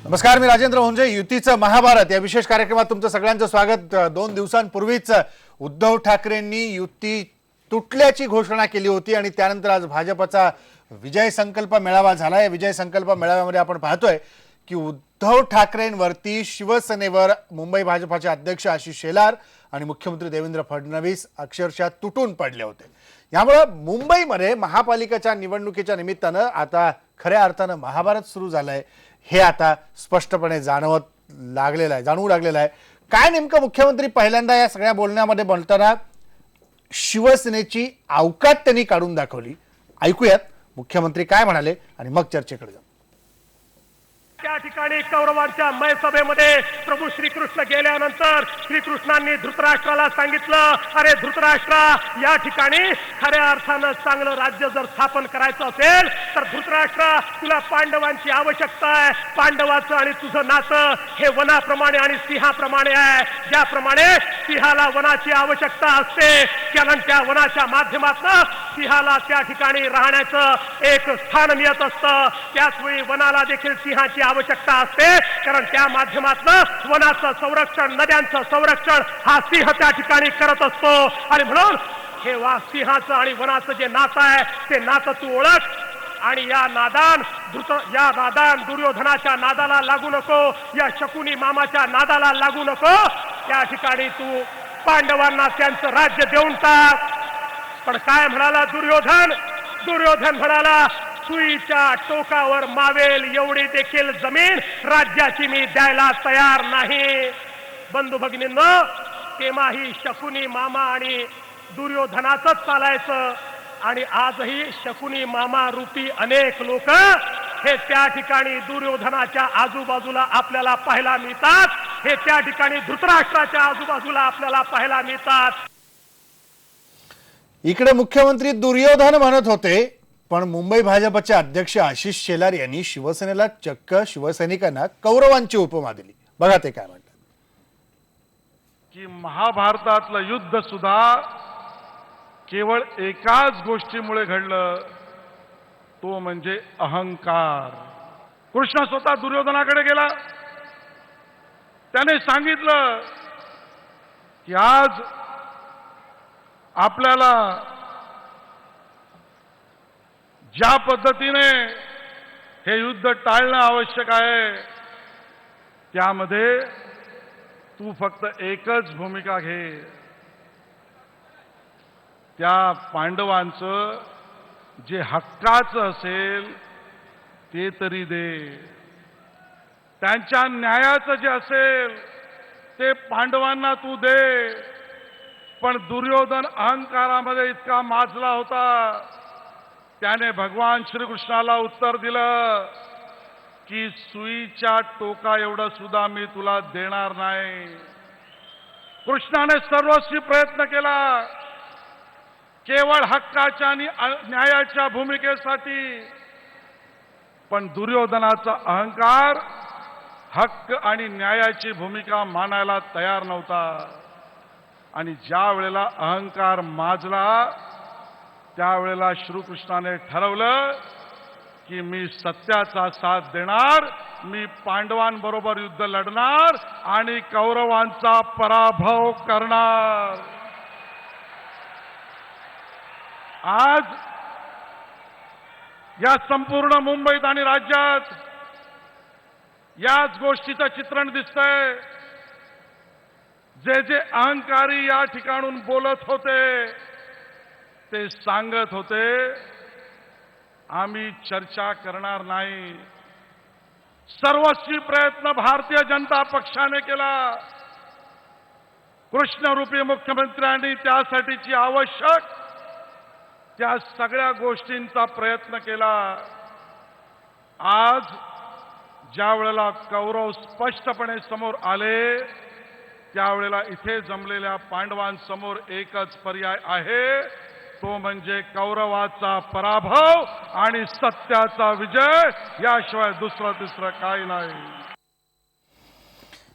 नमस्कार, मी राजेंद्र होंजे. युतीचं महाभारत या विशेष कार्यक्रमात तुमचं सगळ्यांचं स्वागत. 2 दिवसांपूर्वीच उद्धव ठाकरेंनी युती तुटल्याची घोषणा केली होती आणि त्यानंतर आज भाजपचा विजय संकल्प मेळावा झाला. या विजय संकल्प मेळाव्यामध्ये आपण पाहतोय की उद्धव ठाकरेंवरती शिवसेनेवर मुंबई भाजपाचे अध्यक्ष आशिष शेलार आणि मुख्यमंत्री देवेंद्र फडणवीस अक्षरशः तुटून पडले होते. यामुळे मुंबईमध्ये महापालिकेच्या निवडणुकीच्या निमित्तानं आता खऱ्या अर्थानं महाभारत सुरू झालंय हे आता स्पष्टपणे जाणवू लागलेलं आहे. काय नेमकं मुख्यमंत्री पहिल्यांदा या सगळ्या बोलण्यामध्ये बोलताना शिवसेनेची अवकात त्यांनी काढून दाखवली. ऐकूयात मुख्यमंत्री काय म्हणाले आणि मग चर्चेकडे जाऊ. त्या ठिकाणी कौरवांच्या मयसभेमध्ये प्रभू श्रीकृष्ण गेल्यानंतर श्रीकृष्णांनी धृतराष्ट्राला सांगितलं, अरे धृतराष्ट्रा, या ठिकाणी खऱ्या अर्थानं चांगलं राज्य जर स्थापन करायचं असेल तर धृतराष्ट्रा, तुला पांडवांची आवश्यकता आहे. पांडवाचं आणि तुझं नातं हे वनाप्रमाणे आणि सिंहाप्रमाणे आहे. ज्याप्रमाणे सिंहाला वनाची आवश्यकता असते, कारण त्या वनाच्या माध्यमातून सिंहाला त्या ठिकाणी राहण्याचं एक स्थान मिळत असतं, त्याचवेळी वनाला देखील सिंहाची आवश्यकता असते, कारण त्या माध्यमातून वनाचं संरक्षण, नद्यांचं संरक्षण हा सिंह त्या ठिकाणी करत असतो. आणि म्हणून हे सिंहाचं आणि वनाचं जे नातं आहे ते नातं तू ओळख आणि या नादान दुर्योधनाच्या नादाला लागू नको, या शकुनी मामाच्या नादाला लागू नको. त्या ठिकाणी तू पांडवांना त्यांचं राज्य देऊन टाक. पण काय म्हणाला दुर्योधन म्हणाला, सुईच्या टोकावर मावेल एवढी देखील जमीन राज्याची मी द्यायला तयार नाही. बंधू भगिनींनो, तेव्हाही शकुनी मामा आणि दुर्योधनाचंच चालायचं आणि आजही शकुनी मामा रूपी अनेक लोक हे त्या ठिकाणी दुर्योधनाच्या आजूबाजूला आपल्याला पाहायला मिळतात. हे त्या ठिकाणी धृतराष्ट्राच्या आजूबाजूला आपल्याला पाहायला मिळतात. इकडे मुख्यमंत्री दुर्योधन म्हणत होते, पण मुंबई भाजपचे अध्यक्ष आशिष शेलार यांनी शिवसेनेला चक्क शिवसैनिकांना कौरवांची उपमा दिली. बघा ते काय म्हणतात. की महाभारतातलं युद्ध सुद्धा केवळ एकाच गोष्टीमुळे घडलं, तो म्हणजे अहंकार. कृष्ण स्वतः दुर्योधनाकडे गेला, त्याने सांगितलं की आज आपल्याला ज्या पद्धतीने हे युद्ध टाळणं आवश्यक आहे, त्यामध्ये तू फक्त एकच भूमिका घे. त्या पांडवांचं जे हक्काचं असेल ते तरी दे, त्यांच्या न्यायाचं जे असेल ते पांडवांना तू दे. पण दुर्योधन अहंकारामध्ये इतका माजला होता, त्याने भगवान श्रीकृष्णाला उत्तर दिलं की सुईच्या टोका एवढं सुद्धा मी तुला देणार नाही. कृष्णाने सर्वस्वी प्रयत्न केला केवळ हक्काच्या आणि न्यायाच्या भूमिकेसाठी, पण दुर्योधनाचा अहंकार हक्क आणि न्यायाची भूमिका मानायला तयार नव्हता. आणि ज्या वेळेला अहंकार माजला त्यावेळेला श्रीकृष्णाने ठरवलं की मी सत्याचा साथ देणार, मी पांडवांबरोबर युद्ध लढणार आणि कौरवांचा पराभव करणार. आज या संपूर्ण मुंबईत आणि राज्यात याच गोष्टीचं चित्रण दिसतंय. जे जे अहंकारी या ठिकाणून बोलत होते ते सांगत होते आम्ही चर्चा करणार नाही. सर्वस्वी प्रयत्न भारतीय जनता पक्षाने केला. कृष्णरूपी मुख्यमंत्र्यांनी त्यासाठीची आवश्यक त्या सगळ्या गोष्टींचा प्रयत्न केला. आज ज्या वेळेला कौरव स्पष्टपणे समोर आले, त्यावेळेला इथे जमलेल्या पांडवांसमोर एकच पर्याय आहे, तो म्हणजे कौरवाचा पराभव आणि सत्याचा विजय. याशिवाय दुसरं तिसरं काही नाही.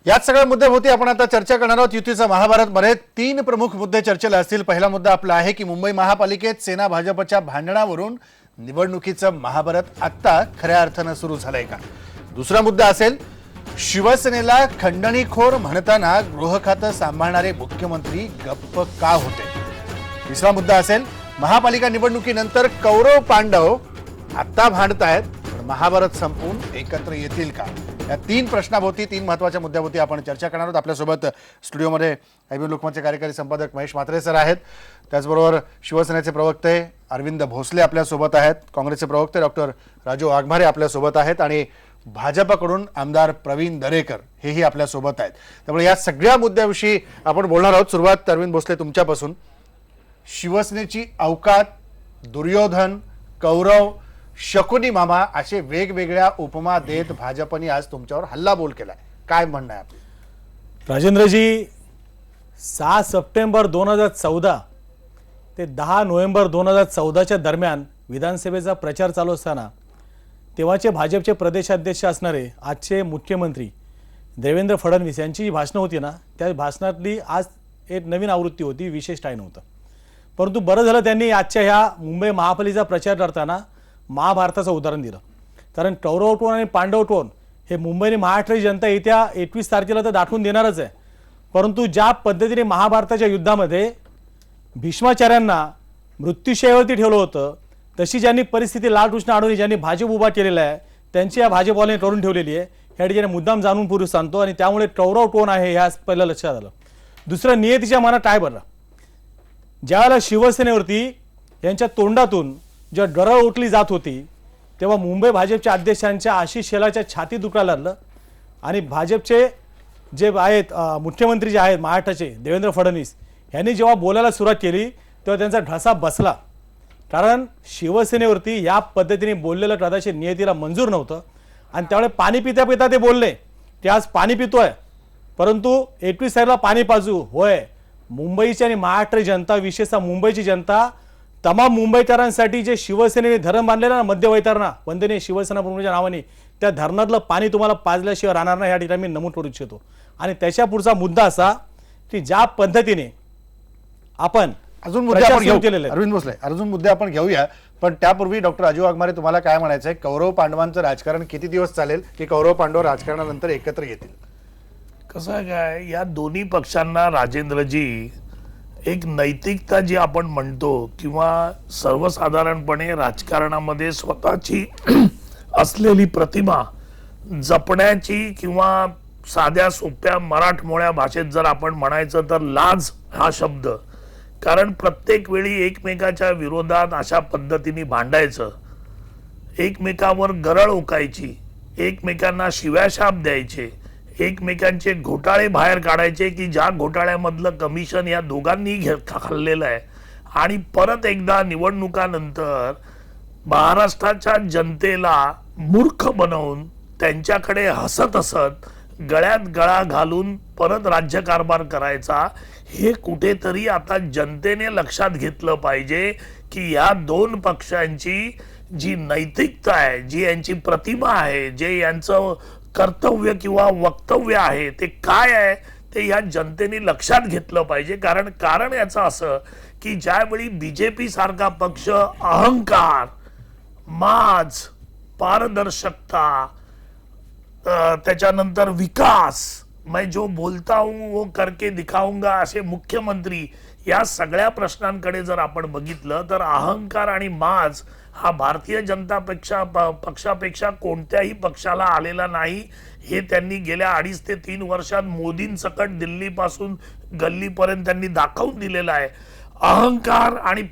याच सगळ्या मुद्द्याभोवती आपण आता चर्चा करणार आहोत. युतीचा महाभारत मध्ये 3 प्रमुख मुद्दे चर्चेला असतील. पहिला मुद्दा आपला आहे की मुंबई महापालिकेत सेना भाजपच्या भांडणावरून निवडणुकीचं महाभारत आता खऱ्या अर्थानं सुरू झालंय का. दुसरा मुद्दा असेल शिवसेनेला खंडणीखोर म्हणताना गृह खातं सांभाळणारे मुख्यमंत्री गप्प का होते? तिसरा मुद्दा असेल महापालिका निवडणुकीनंतर कौरव पांडव आता भांडतायत, पण महाभारत संपून एकत्र येतील का? या तीन प्रश्नाभोवती, तीन महत्वाच्या मुद्द्याभोवती आपण चर्चा करणार आहोत. आपल्यासोबत स्टुडिओमध्ये IBM लोकमतचे कार्यकारी संपादक महेश म्हात्रे सर आहेत. त्याचबरोबर शिवसेनेचे प्रवक्ते अरविंद भोसले आपल्यासोबत आहेत. काँग्रेसचे प्रवक्ते डॉक्टर राजू वाघमारे आपल्यासोबत आहेत आणि भाजपकडून आमदार प्रवीण दरेकर हेही आपल्यासोबत आहेत. त्यामुळे या सगळ्या मुद्द्याविषयी आपण बोलणार आहोत. सुरुवात अरविंद भोसले तुमच्यापासून. शिवसेनेची अवकात, दुर्योधन, कौरव, शकुनी मामा असे वेगवेगळ्या उपमा देत भाजपने आज तुमच्यावर हल्लाबोल केलाय. काय म्हणणं आहे आपलं? राजेंद्रजी, 6 सप्टेंबर 2014 ते 10 नोव्हेंबर 2014च्या दरम्यान विधानसभेचा प्रचार चालू असताना तेव्हाचे भाजपचे प्रदेशाध्यक्ष असणारे आजचे मुख्यमंत्री देवेंद्र फडणवीस यांची जी भाषणं होती ना, त्या भाषणातली आज एक नवीन आवृत्ती होती, विशेष काय नव्हतं. परंतु बरं झालं त्यांनी आजच्या ह्या मुंबई महापालिकेचा प्रचार करताना महाभारताचं उदाहरण दिलं. कारण कौरवटोन आणि पांडवटोन हे मुंबई आणि महाराष्ट्राची जनता येत्या 21 तारखेला तर दाखवून देणारच आहे. परंतु ज्या पद्धतीने महाभारताच्या युद्धामध्ये भीष्माचार्यांना मृत्यूशय्यावरती ठेवलं होतं, तशी ज्यांनी परिस्थिती लालकृष्ण अडवाणी ज्यांनी भाजप उभा केलेला आहे त्यांची या भाजपवाल्याने करून ठेवलेली आहे. ह्या ठिकाणी मुद्दाम जाणून पूर्वी सांगतो आणि त्यामुळे कौरव टोन आहे ह्या पहिलं लक्षात आलं. दुसरं, नियतीच्या मनात काय बरं, ज्यावेळेला शिवसेनेवरती यांच्या तोंडातून जेव्हा गरळ उठली जात होती तेव्हा मुंबई भाजपच्या अध्यक्षांच्या आशिष शेलारच्या छाती दुखायला लागलं आणि भाजपचे जे आहेत मुख्यमंत्री जे आहेत महाराष्ट्राचे देवेंद्र फडणवीस यांनी जेव्हा बोलायला सुरुवात केली तेव्हा त्यांचा ढसा बसला. कारण शिवसेनेवरती या पद्धतीने बोललेलं कदाचित नियतीला मंजूर नव्हतं आणि त्यामुळे पाणी पिता पिता ते बोलले की आज पाणी पितोय, परंतु 21 तारखेला पाणी पाजू. होय, मुंबईची आणि महाराष्ट्र जनता, विशेषतः मुंबईची जनता, तमाम मुंबईकरांसाठी जे शिवसेनेने धरण बांधलेलं ना मध्य वैतरणा वंदनीय शिवसेना प्रमुखांच्या नावाने, त्या धरणातलं पाणी तुम्हाला पाजल्याशिवाय राहणार नाही, या ठिकाणी मी नमूद करू इच्छितो. आणि त्याच्या पुढचा मुद्दा असा की ज्या पद्धतीने आपण अजून मुद्दे आपण घेऊ. केलेले अरविंद भोसले, अजून मुद्दे आपण घेऊया, पण त्यापूर्वी डॉक्टर राजू वाघमारे, तुम्हाला काय म्हणायचं आहे? कौरव पांडवांचं राजकारण किती दिवस चालेल, की कौरव पांडव राजकारणानंतर एकत्र येतील? कसं आहे काय, या दोन्ही पक्षांना राजेंद्रजी एक नैतिकता जी आपण म्हणतो किंवा सर्वसाधारणपणे राजकारणामध्ये स्वतःची असलेली प्रतिमा जपण्याची किंवा साध्या सोप्या मराठमोळ्या भाषेत जर आपण म्हणायचं तर लाज हा शब्द. कारण प्रत्येक वेळी एकमेकाच्या विरोधात अशा पद्धतीने भांडायचं, एकमेकावर गरळ ओकायची, एकमेकांना शिव्याशाप द्यायचे, एकमेकांचे घोटाळे बाहेर काढायचे की ज्या घोटाळ्यामधलं कमिशन या दोघांनी खाल्लेलं आहे. आणि परत एकदा निवडणुकानंतर महाराष्ट्राच्या जनतेला मूर्ख बनवून त्यांच्याकडे हसत हसत गळ्यात गळा घालून परत राज्यकारभार करायचा. हे कुठेतरी आता जनतेने लक्षात घेतलं पाहिजे की या दोन पक्षांची जी नैतिकता आहे, जी यांची प्रतिमा आहे, जे यांचं कर्तव्य किंवा वक्तव्य आहे ते काय आहे ते या जनतेने लक्षात घेतलं पाहिजे. कारण याचं असं की ज्यावेळी बीजेपी सारखा पक्ष अहंकार, माज, पारदर्शकता, त्याच्यानंतर विकास, मैं जो बोलता हूं वो करके दिखाऊंगा असे मुख्यमंत्री, या सगळ्या प्रश्नांकडे जर आपण बघितलं तर अहंकार आणि माज हा भारतीय जनता पक्षापेक्षा कोणत्याही पक्षाला आलेला नाही. हे त्यांनी गेल्या 2.5 ते 3 वर्षात मोदींसकट दिल्लीपासून गल्लीपर्यंत त्यांनी दाखवून दिलेला आहे. अहंकार आणि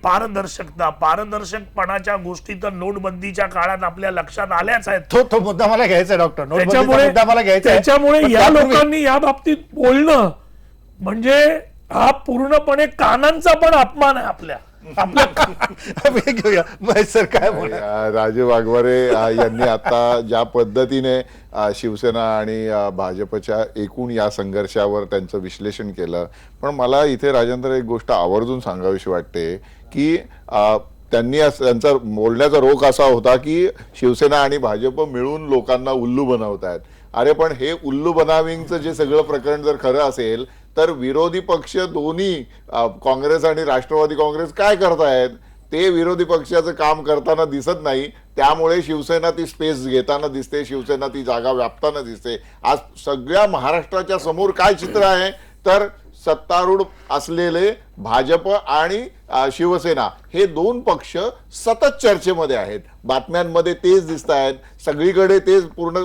पारदर्शकपणाच्या गोष्टी तर नोटबंदीच्या काळात आपल्या लक्षात आल्याच आहेत. तो मुद्दा मला घ्यायचा आहे डॉक्टर. नोटबंदीचा मुद्दा मला घ्यायचा आहे. त्याच्यामुळे पण या त्यापूर्वी- लोकांनी या बाबतीत बोलणं म्हणजे हा पूर्णपणे कानांचा पण अपमान आहे आपल्या. हे घेऊया. महेश सर काय बोला? राजू वाघमारे यांनी आता ज्या पद्धतीने शिवसेना आणि भाजपच्या एकूण या संघर्षावर त्यांचं विश्लेषण केलं, पण मला इथे राजेंद्र एक गोष्ट आवर्जून सांगावीशी वाटते की त्यांनी त्यांचा बोलण्याचा रोख असा होता की शिवसेना आणि भाजप मिळून लोकांना उल्लू बनवतायत. अरे पण हे उल्लू बनाविंगचं जे सगळं प्रकरण जर खरं असेल तर विरोधी पक्ष दोन्ही काँग्रेस आणि राष्ट्रवादी काँग्रेस काय करतायत? ते विरोधी पक्षाचं काम करताना दिसत नाही. त्यामुळे शिवसेना ती स्पेस घेताना दिसते, शिवसेना ती जागा व्यापताना दिसते. आज सगळ्या महाराष्ट्राच्या समोर काय चित्र आहे तर सत्तारूढ असलेले भाजप आणि शिवसेना हे दोन पक्ष सतत चर्चेमध्ये आहेत. बातम्यांमध्ये तेच दिसत आहेत, सगळीकडे तेच पूर्ण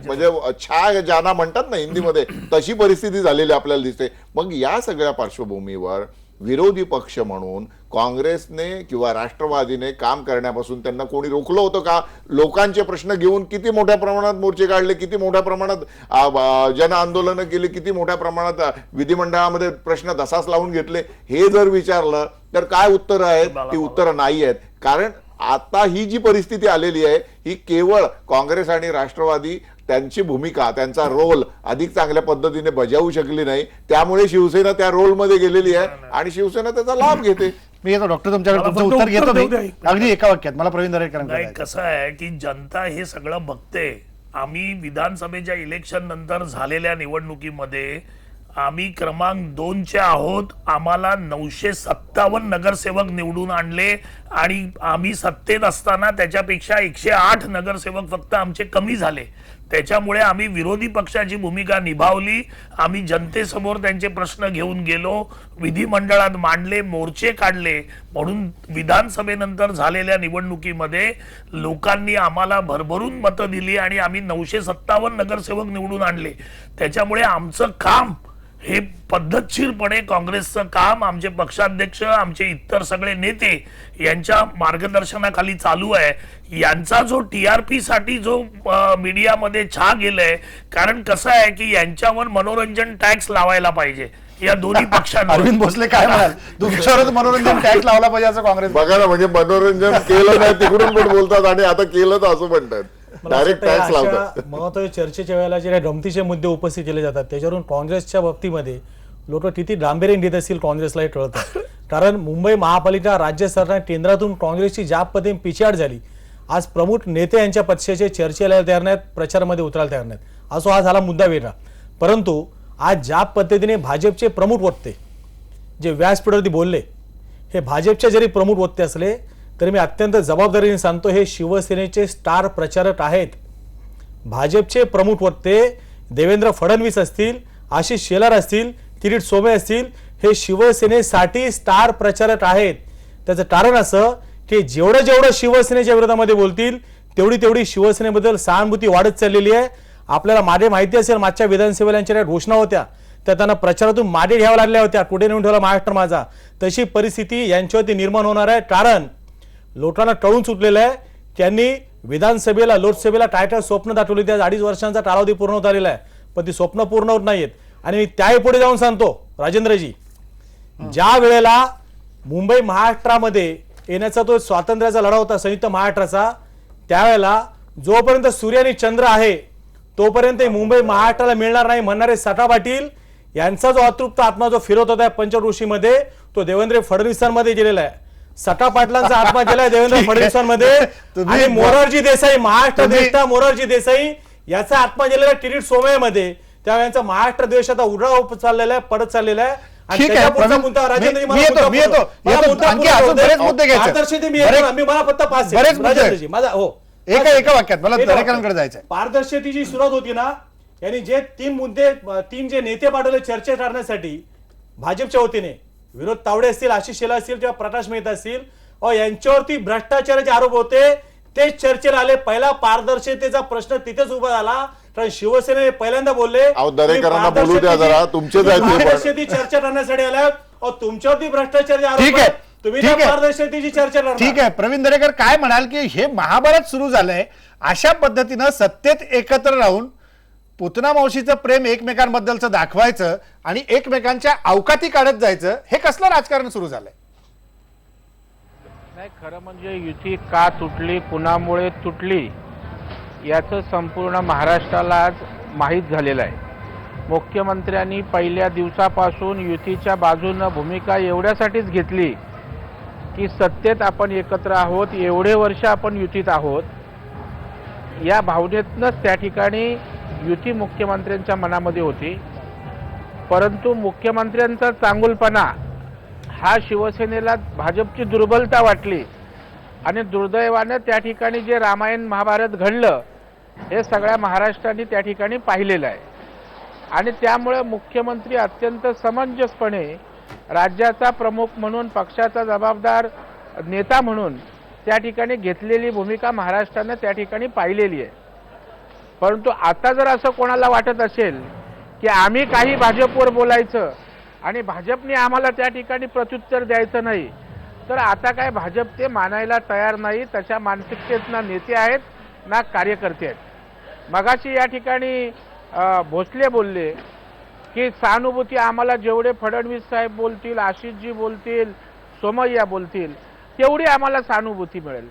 म्हणजे छाया ज्यांना म्हणतात ना हिंदीमध्ये, तशी परिस्थिती झालेली आपल्याला दिसते. मग या सगळ्या पार्श्वभूमीवर विरोधी पक्ष म्हणून काँग्रेसने किंवा राष्ट्रवादीने काम करण्यापासून त्यांना कोणी रोखलं होतं का? लोकांचे प्रश्न घेऊन किती मोठ्या प्रमाणात मोर्चे काढले, किती मोठ्या प्रमाणात जन आंदोलनं केली, किती मोठ्या प्रमाणात विधिमंडळामध्ये प्रश्न धसास लावून घेतले, हे जर विचारलं तर काय उत्तरं आहेत? ती उत्तरं नाही आहेत. कारण आता ही जी परिस्थिती आलेली आहे ही केवळ काँग्रेस आणि राष्ट्रवादी त्यांची भूमिका, त्यांचा रोल अधिक चांगल्या पद्धतीने बजावू शकली नाही. त्यामुळे शिवसेना त्या रोलमध्ये गेलेली आहे आणि शिवसेना त्याचा लाभ घेते. मी येतो डॉक्टर, तुमच्याकडे तुमचं फक्त उत्तर घेतो उत्तर मी देऊ द्या. अगदी एका वाक्यात. मला प्रवीण दरेकरांकडे नाही, जायचं. कसं आहे की जनता हे सगळं बघते. आम्ही विधानसभेच्या इलेक्शन नंतर झालेल्या निवडणुकीमध्ये आम्ही क्रमांक 2चे आहोत. आम्हाला 957 नगरसेवक निवडून आणले आणि आम्ही सत्तेत असताना त्याच्यापेक्षा 108 नगरसेवक फक्त आमचे कमी झाले. त्याच्यामुळे आम्ही विरोधी पक्षाची भूमिका निभावली. आम्ही जनतेसमोर त्यांचे प्रश्न घेऊन गेलो, विधिमंडळात मांडले, मोर्चे काढले. म्हणून विधानसभेनंतर झालेल्या निवडणुकीमध्ये लोकांनी आम्हाला भरभरून मतं दिली आणि आम्ही 957 नगरसेवक निवडून आणले. त्याच्यामुळे आमचं काम हे पद्धतशीरपणे काँग्रेसचं काम आमचे पक्षाध्यक्ष, आमचे इतर सगळे नेते यांच्या मार्गदर्शनाखाली चालू आहे. यांचा जो TRP साठी जो मीडियामध्ये छा गेलाय, कारण कसं आहे की यांच्यावर मनोरंजन टॅक्स लावायला पाहिजे या दोन्ही पक्षांवर. अरविंद भोसले काय म्हणाल? तुमच्यावरच मनोरंजन टॅक्स लावला पाहिजे असं काँग्रेस. बघा ना, म्हणजे मनोरंजन केलं नाही तिकडून पण बोलतात आणि आता केलं तर असं म्हणतात, डायरेक्ट टॅक्स लावतात. महत्वाच्या चर्चेच्या वेळेला जे गमतीचे मुद्दे उपस्थित केले जातात त्याच्यावरून काँग्रेसच्या बाबतीमध्ये लोक किती गांभीर्याने देत असतील काँग्रेसला हे कळतं. कारण मुंबई महापालिका, राज्य सरकार, केंद्रातून काँग्रेसची ज्या पद्धतीने पिछाड झाली, आज प्रमुख नेते यांच्या पक्षाचे चर्चेला तयार नाहीत, प्रचारामध्ये उतरायला तयार नाहीत. असो, हा झाला मुद्दा वेगळा. परंतु आज ज्या पद्धतीने भाजपचे प्रमुख वक्ते जे व्यासपीठावरती बोलले, हे भाजपचे जरी प्रमुख वक्ते असले तरी मी अत्यंत जबाबदारीने सांगतो, हे शिवसेनेचे स्टार प्रचारक आहेत. भाजपचे प्रमुख वक्ते देवेंद्र फडणवीस असतील, आशिष शेलार असतील, किरीट सोमय असतील, हे शिवसेनेसाठी स्टार प्रचारक आहेत. त्याचं कारण असं की जेवढं जेवढं शिवसेनेच्या विरोधामध्ये बोलतील तेवढी तेवढी शिवसेनेबद्दल सहानुभूती वाढत चाललेली आहे. आपल्याला मागे माहिती असेल, मागच्या विधानसभेला यांच्या घोषणा होत्या त्या त्यांना प्रचारातून मागे घ्याव्या लागल्या होत्या, कुठे नेऊन ठेवला महाराष्ट्र माझा. तशी परिस्थिती यांच्यावरती निर्माण होणार आहे. कारण लोकांना कळून सुटलेलं आहे, त्यांनी विधानसभेला, लोकसभेला काय काय स्वप्न दाखवली. त्या 2.5 वर्षांचा कालावधी पूर्ण होत आलेला आहे, पण ती स्वप्न पूर्ण होत नाहीत. आणि मी त्याही पुढे जाऊन सांगतो राजेंद्रजी, ज्या वेळेला मुंबई महाराष्ट्रामध्ये येण्याचा तो स्वातंत्र्याचा लढा होता संयुक्त महाराष्ट्राचा, त्यावेळेला जोपर्यंत सूर्य आणि चंद्र आहे तोपर्यंत मुंबई महाराष्ट्राला मिळणार नाही म्हणणारे सटा पाटील यांचा जो अतृप्त आत्मा जो फिरत होता पंचक्रोशीमध्ये, तो देवेंद्र फडणवीसांमध्ये गेलेला आहे. सटा पाटलांचा आत्मा गेलाय देवेंद्र फडणवीसांमध्ये. आणि मोरारजी देसाई, महाराष्ट्र देशचा मोरारजी देसाई याचा आत्मा गेलेला किरीट सोमयमध्ये. त्यावेळेला यांचा महाराष्ट्र देश आता उडाव चाललेला आहे, पडत चाललेला आहे. आणि ठीक आहे, त्याच्या पुढचा प्रवीण, मुद्दा राजेंद्रजी, मी येतो. आणखी अजून बरेच मुद्दे घ्यायचे. पारदर्शकते मी येतो ना, मी मला फक्त 5 बरेच मुद्दे. राजेंद्रजी माझा हो एका वाक्यात मला दरेकरांकडे जायचंय. पारदर्शकतेची सुरुवात होती ना, यांनी जे 3 मुद्दे, 3 जे नेते पाठवले चर्चा करण्यासाठी भाजपच्या वतीने, विनोद तावडे असतील, आशिष शेलार असतील किंवा प्रकाश मेहता असतील, यांच्यावरती भ्रष्टाचाराचे आरोप होते, तेच चर्चेला आले. पहिला पारदर्शकतेचा प्रश्न तिथेच उभा झाला. कारण शिवसेनेने पहिल्यांदा बोलले दरेकरांना बोलू द्या जरा, तुमचेच आहेत ते पण. पारदर्शकतेची चर्चा करण्यासाठी आल्या, तुमच्यावरती भ्रष्टाचाराचे आरोप ठीक आहे. आहेत. तुम्ही ठीक त्या आहे. पारदर्शकतेची चर्चा करणार. ठीक आहे, प्रवीण दरेकर काय म्हणाल की हे महाभारत सुरू झालंय, अशा पद्धतीनं सत्तेत एकत्र राहून पुतना मावशीचं प्रेम एकमेकांबद्दलचं दाखवायचं आणि एकमेकांच्या अवकाती काढत जायचं, हे कसलं राजकारण सुरू झालंय? नाही, खरं म्हणजे युती का तुटली, कुणामुळे तुटली, याचं संपूर्ण महाराष्ट्राला आज माहीत झालेलं आहे. मुख्यमंत्र्यांनी पहिल्या दिवसापासून युतीच्या बाजूनं भूमिका एवढ्यासाठीच घेतली की सत्तेत आपण एकत्र आहोत, एवढे वर्ष आपण युतीत आहोत, या भावनेतनंच त्या ठिकाणी युती मुख्यमंत्र्यांच्या मनामध्ये होती. परंतु मुख्यमंत्र्यांचा चांगुलपणा हा शिवसेनेला भाजपची दुर्बलता वाटली आणि दुर्दैवानं त्या ठिकाणी जे रामायण महाभारत घडलं हे सगळ्या महाराष्ट्राने त्या ठिकाणी पाहिलेलं आहे आणि त्यामुळे मुख्यमंत्री अत्यंत समंजसपणे राज्याचा प्रमुख म्हणून पक्षाचा जबाबदार नेता म्हणून त्या ठिकाणी घेतलेली भूमिका महाराष्ट्रानं त्या ठिकाणी पाहिलेली आहे. परंतु आता जर असं कोणाला वाटत असेल की आम्ही काही भाजपवर बोलायचं आणि भाजपने आम्हाला त्या ठिकाणी प्रत्युत्तर द्यायचं नाही, तर आता काय भाजप ते मानायला तयार नाही. तशा मानसिकतेत ना नेते आहेत ना कार्यकर्ते आहेत. मगाशी या ठिकाणी भोसले बोलले की सहानुभूती आम्हाला जेवढे फडणवीस साहेब बोलतील, आशिषजी बोलतील, सोमय्या बोलतील तेवढी आम्हाला सहानुभूती मिळेल.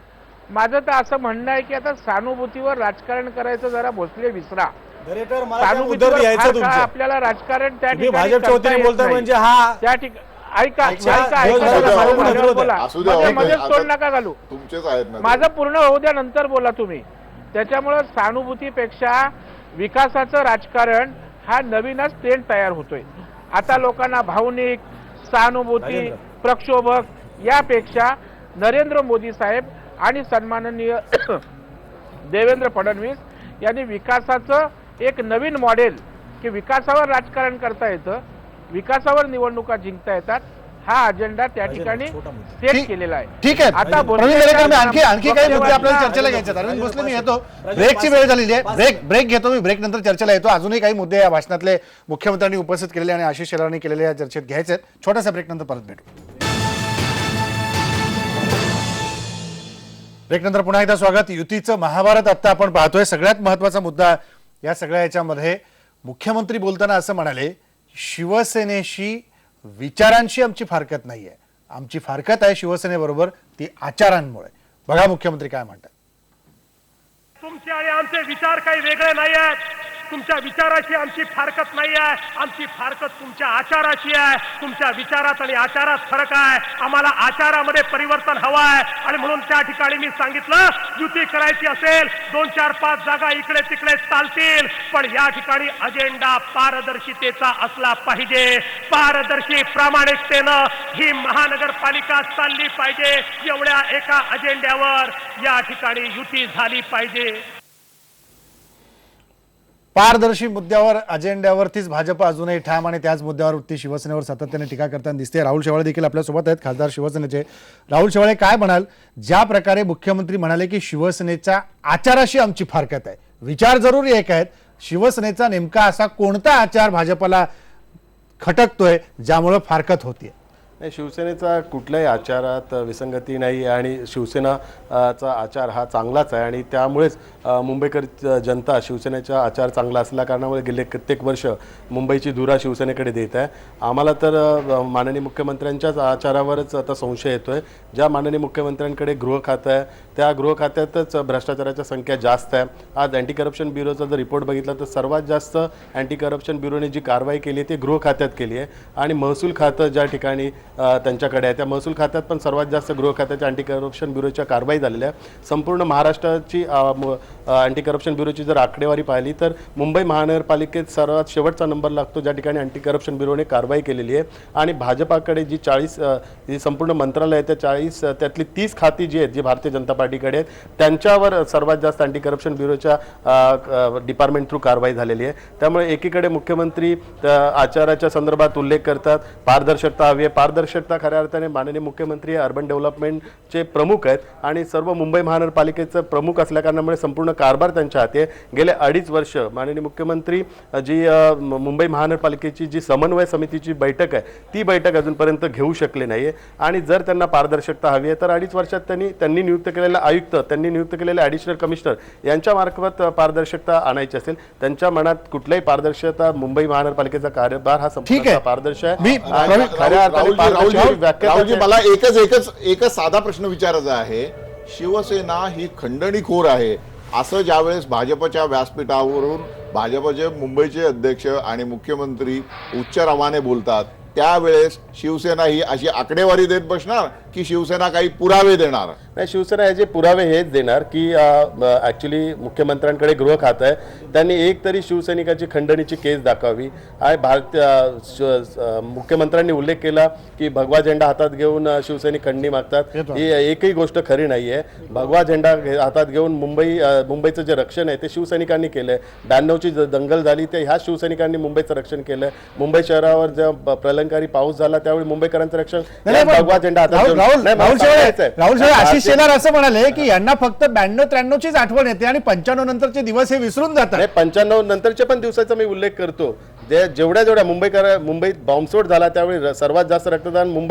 माझं तर असं म्हणणं आहे की आता सहानुभूतीवर राजकारण करायचं जरा भोसले विसरा. दरेकर, मला काय सहानुभूतीवर उत्तर द्यायचं फार काळ तुमचं? आपल्याला राजकारण त्या तुम्ही ठिकाणी भाजपच्या करता वतीने येत बोलताय नाही. म्हणजे हा त्या ठिकाणी ऐका अच्छा, ऐका असू द्या, ऐका असू द्या, माझ्यावर बोला. असू द्या, मध्येच आता- तोंड नका घालू. तुमचेच आहेत ना ते. माझं पूर्ण होऊ द्या, नंतर बोला तुम्ही. त्याच्यामुळं सहानुभूतीपेक्षा विकासाचं राजकारण हा नवीनच ट्रेंड तयार होतोय. आता लोकांना भावनिक, सहानुभूती, राजेंद्र. प्रक्षोभक यापेक्षा नरेंद्र मोदी साहेब आणि सन्माननीय देवेंद्र फडणवीस यांनी विकासाचं एक नवीन मॉडेल की विकासावर राजकारण करता येतं, विकासावर निवडणुका जिंकता येतात, हा अजेंडा त्या ठिकाणी छोटा मुद्दा. सेट ठीक- केलेला आहे. ठीक आहे आता प्रवीण दरेकर, मी आणखी काही मुद्दे आपल्याला वाटला- चर्चेला घ्यायचे आहेत. अरविंद भोसले, मी येतो. ब्रेकची वेळ झालेली आहे. ब्रेक घेतो मी. ब्रेक नंतर चर्चेला येतो. अजूनही काही मुद्दे या भाषणातले मुख्यमंत्र्यांनी उपस्थित केलेले आणि आशिष शेलारांनी केलेल्या या चर्चेत घ्यायचे आहेत. छोटासा ब्रेक नंतर परत भेटू. ब्रेक नंतर पुन्हा एकदा स्वागत. युतीचं महाभारत आता आपण पाहतोय. सगळ्यात महत्वाचा मुद्दा या सगळ्या याच्यामध्ये मुख्यमंत्री बोलताना असं म्हणाले, शिवसेनेशी विचारांशी आमची फारकत नाहीये, आमची फारकत आहे शिवसेनेबरोबर ती आचारांमुळे. बघा मुख्यमंत्री काय म्हणतात. तुमचे आणि आमचे विचार काही वेगळे नाही आहेत. तुमच्या विचाराची आमची फारकत नाही आहे, आमची फारकत तुमच्या आचाराची आहे. तुमच्या विचारात आणि आचारात फरक आहे. आम्हाला आचारामध्ये परिवर्तन हवं आहे आणि म्हणून त्या ठिकाणी मी सांगितलं, युती करायची असेल 2, 4, 5 जागा इकडे तिकडे चालतील, पण या ठिकाणी अजेंडा पारदर्शितेचा असला पाहिजे. पारदर्शी प्रामाणिकतेनं ही महानगरपालिका चालली पाहिजे. एवढ्या एका अजेंड्यावर या ठिकाणी युती झाली पाहिजे. पारदर्शी मुद्द्यावर अजेंड्यावरतीच भाजप अजूनही ठाम आणि त्याच मुद्द्यावरती शिवसेनेवर सातत्याने टीका करताना दिसते. राहुल शेवाळे देखील आपल्यासोबत आहेत, खासदार शिवसेनेचे. राहुल शेवाळे, काय म्हणाल ज्या प्रकारे मुख्यमंत्री म्हणाले की शिवसेनेच्या आचाराशी आमची फारकत आहे, विचार जरूर एक आहेत, शिवसेनेचा नेमका असा कोणता आचार भाजपला खटकतोय ज्यामुळे फारकत होतीये? नाही, शिवसेनेचा कुठल्याही आचारात विसंगती नाही आणि शिवसेनाचा आचार हा चांगलाच आहे आणि त्यामुळेच मुंबईकर जनता शिवसेनेचा आचार चांगला असल्या कारणामुळे गेले कित्येक वर्ष मुंबईची धुरा शिवसेनेकडे देत आहे. आम्हाला तर माननीय मुख्यमंत्र्यांच्याच आचारावरच आता संशय येतो आहे. ज्या माननीय मुख्यमंत्र्यांकडे गृह खातं आहे त्या गृह खात्यातच भ्रष्टाचाराची संख्या जास्त आहे. आज अँटी करप्शन ब्युरोचा जर रिपोर्ट बघितला तर सर्वात जास्त अँटी करप्शन ब्युरोने जी कारवाई केली आहे ती गृह खात्यात केली आहे आणि महसूल खातं ज्या ठिकाणी त्यांच्याकडे आहे त्या महसूल खात्यात पण सर्वात जास्त गृह खात्याच्या अँटी करप्शन ब्युरोच्या कारवाई झालेल्या आहे. संपूर्ण महाराष्ट्राची अँटी करप्शन ब्युरोची जर आकडेवारी पाहिली तर मुंबई महानगरपालिकेत सर्वात शेवटचा नंबर लागतो ज्या ठिकाणी अँटी करप्शन ब्युरोने कारवाई केलेली आहे. आणि भाजपाकडे जी 40 जी संपूर्ण मंत्रालय आहे त्या 40 त्यातली 30 खाती जी आहेत जी भारतीय जनता पार्टीकडे आहेत त्यांच्यावर सर्वात जास्त अँटी करप्शन ब्युरोच्या डिपार्टमेंट थ्रू कारवाई झालेली आहे. त्यामुळे एकीकडे मुख्यमंत्री आचाराच्या संदर्भात उल्लेख करतात, पारदर्शकता हवी आहे. पारदर्शकता खऱ्या अर्थाने माननीय मुख्यमंत्री अर्बन डेव्हलपमेंटचे प्रमुख आहेत आणि सर्व मुंबई महानगरपालिकेचं प्रमुख असल्या कारणामुळे संपूर्ण कारभार त्यांच्या हाती आहे. गेले 2.5 वर्ष माननीय मुख्यमंत्री जी मुंबई महानगरपालिकेची जी समन्वय समितीची बैठक आहे ती बैठक अजूनपर्यंत घेऊ शकले नाही आणि जर त्यांना पारदर्शकता हवी आहे तर 2.5 वर्षात त्यांनी नियुक्त केलेले आयुक्त, त्यांनी नियुक्त केलेले ॲडिशनल कमिशनर यांच्या मार्फत पारदर्शकता आणायची असेल. त्यांच्या मनात कुठल्याही पारदर्शकता मुंबई महानगरपालिकेचा कारभार हा संपूर्ण पारदर्शी आहे. खऱ्या अर्थाने राहुलजी, मला एकच साधा प्रश्न विचारायचा आहे. शिवसेना ही खंडणीखोर आहे असं ज्यावेळेस भाजपच्या व्यासपीठावरून भाजपचे मुंबईचे अध्यक्ष आणि मुख्यमंत्री उच्च रवाने बोलतात त्यावेळेस शिवसेना ही अशी आकडेवारी देत बसणार की शिवसेना काही पुरावे देणार? नाही, शिवसेना याचे पुरावे हेच देणार की ॲक्च्युली मुख्यमंत्र्यांकडे गृह खातं आहे, त्यांनी एक तरी शिवसैनिकाची खंडणीची केस दाखवावी. मुख्यमंत्र्यांनी उल्लेख केला की भगवा झेंडा हातात घेऊन शिवसैनिक खंडणी मागतात. ही एकही गोष्ट खरी नाही आहे. भगवा झेंडा हातात घेऊन मुंबईचं जे रक्षण आहे ते शिवसैनिकांनी केलं आहे. 92ची दंगल झाली ते ह्या शिवसैनिकांनी मुंबईचं रक्षण केलं. मुंबई शहरावर जेव्हा प्रलंकारी पाऊस झाला त्यावेळी मुंबईकरांचं रक्षण भगवा झेंडा हातात घेऊन. राहुल शेवाळे आशिष शेलार असं म्हणाले की यांना फक्त 92-93चीच आठवण येते आणि 95 नंतरचे दिवस हे विसरून जातात. 95 नंतरच्या पण दिवसाचा मी उल्लेख करतो. जेवढ्या मुंबईत बॉम्बस्फोट झाला त्यावेळी सर्वात जास्त रक्तदान